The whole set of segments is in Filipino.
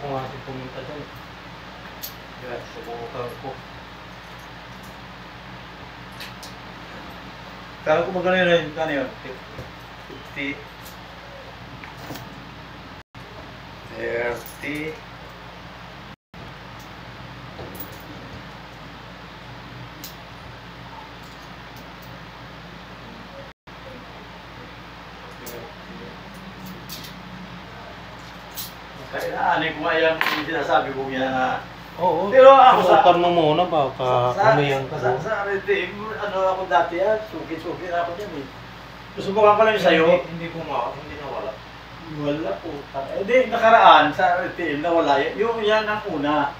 ko nga si pumunta dyan. Kaya subukan ko. Kala ko magkano yun? Kano yun? 50. 30. Kaya naanay ko nga yung sinasabi ko niya na Oo, pero ako subukan mo muna baka umiyan ka doon. sa team, ano ako dati yan, suki-suki na ako dyan eh. Susubukan ko lang yung sa'yo. Hindi nawala. Wala po. Eh di, nakaraan sa team, nawala. Yung yan ang una.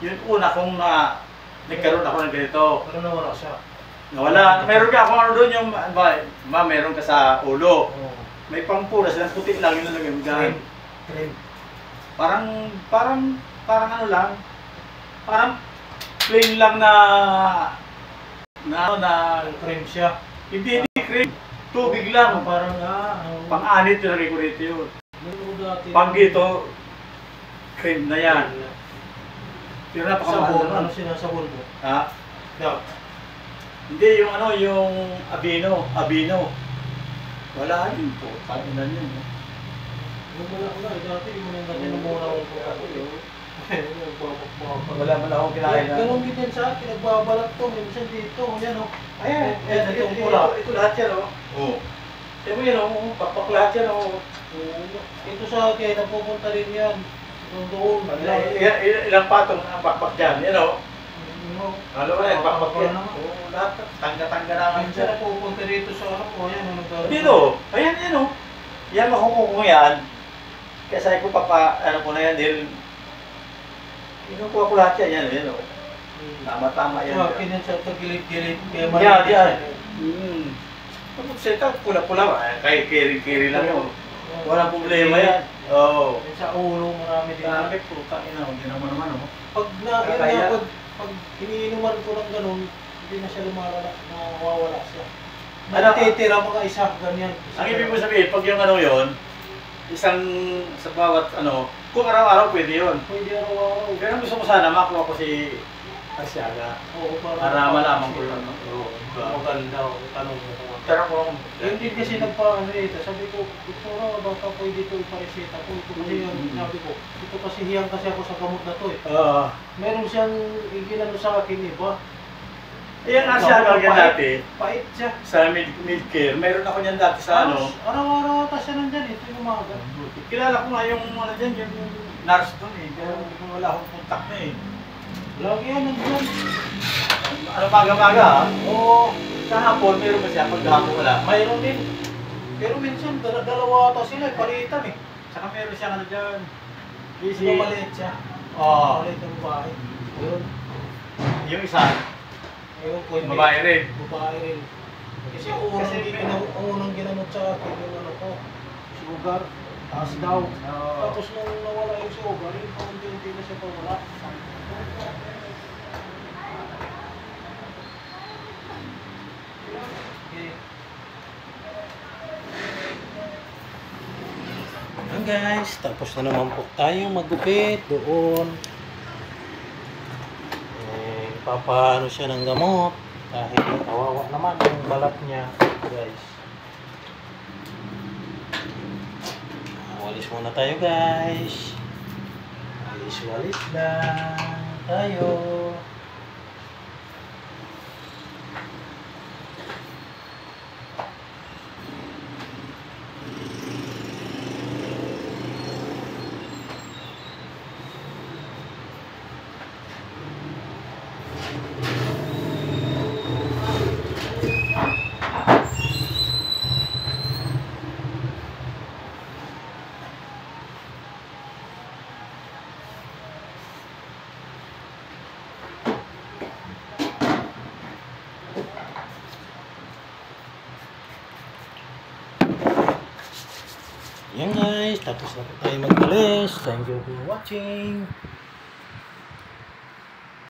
Yung una kong nagkaroon ako ng ganito. Pero nawala siya. Nawala. Meron ka akong ano doon yung, meron ka sa ulo. Oo. May pangpulas lang, puti lang yun lang yung gan. Cream. Parang ano lang. Parang plain lang na Cream siya. hindi cream. Tubig lang. Parang Pang-anit yung lagay ko rito yun. dati. Pang dito, cream na yan. Pero Sabon, napakamahal ano naman. sinasabon mo? Ha? Yeah. Hindi, yung ano, yung Abino. Wala din po. Pag-inan yun. Yung wala ko na, dati yung mga ganyan na muna akong pagkakalo. Wala man akong kinain na. Ganun din yan sa akin, nagbabalat to, minsan dito, yan o. Ayan, itong pula. ito lahat yan, oh. Oo. Sabi mo yun, oh. Pakpak lahat yan, oh. Ito sa akin, napupunta rin yan. Doon. Ilang patong ang pakpak dyan, yan, oh. Halo na yan, pakpak yan. naman. Oo, lahat. Tangga-tangga naman Minsan dyan. napupunta dito sa ano po, yan. Dito, ayan yan, oh. Yan, makukuha yan. Kaya sabi ko, ano ko na yan, dahil kinukuha ko lahat yan, yan, oh. Tama-tama yan. Akin yan sa pagilid-gilid. Yan. Kapag seta, pula-pula, kahit kiri-kiri lang yun. Walang problema yan. Oo. Sa ulo, marami din. Sabi ko, ina, hindi naman, oh. Pag iniinuman ko ng ganun, hindi na siya nawawala siya. Ano? Natitira mga isa, ganyan. Ang ibig mo sabihin, pag yung ano yun, isang sa bawat ano, kung araw-araw pwede yun. Pwede araw-araw. Pero gusto ko sana makuha ko si Asiaga. Oo, Para malaman ko lang. Oo. Maganda, tanong mo kung Pero kung yun din kasi nagpaano eh, sabi ko, ito na, baka pwede ito ipareseta ko. Ito kasi yung sabi ko, ito kasi hiyang kasi ako sa gamot na to eh. Meron siyang iginano sa akin iba. Ayan nga siya gagawin dati. Pait siya. Sa mid-care. Meron ako niyan dati sa ano. Araw-araw ata siya nandyan, ito yung umaga. Kilala ko nga yung ano dyan, yung nurse doon eh. Pero wala akong contact na eh. Lagi yan nandyan. Ano maga-maga ha? Oo. Sa hapon, meron ba siya? Pag hapon wala. Mayroon din. Pero minsan, dalawa ata sila, palitan eh. Saka meron siya ano dyan. Kasi maliit siya. Oo. Maliit ang bahay. Yun. Yung isa, Ayun ko, hindi. babae rin. Babae rin. Kasi ang unang ginamot sa akin yung ano ko, sugar, taas daw. Tapos nung nawala yung sugar, yung paunti-unti na siya pawala. Okay. Ayan guys, tapos na naman po tayong magupit doon. Papaano siya ng gamot kahit kawawa naman yung balat niya guys. Walis muna tayo guys. Walis lang tayo. Yan guys, tapos na po tayo magbalis. Thank you for watching.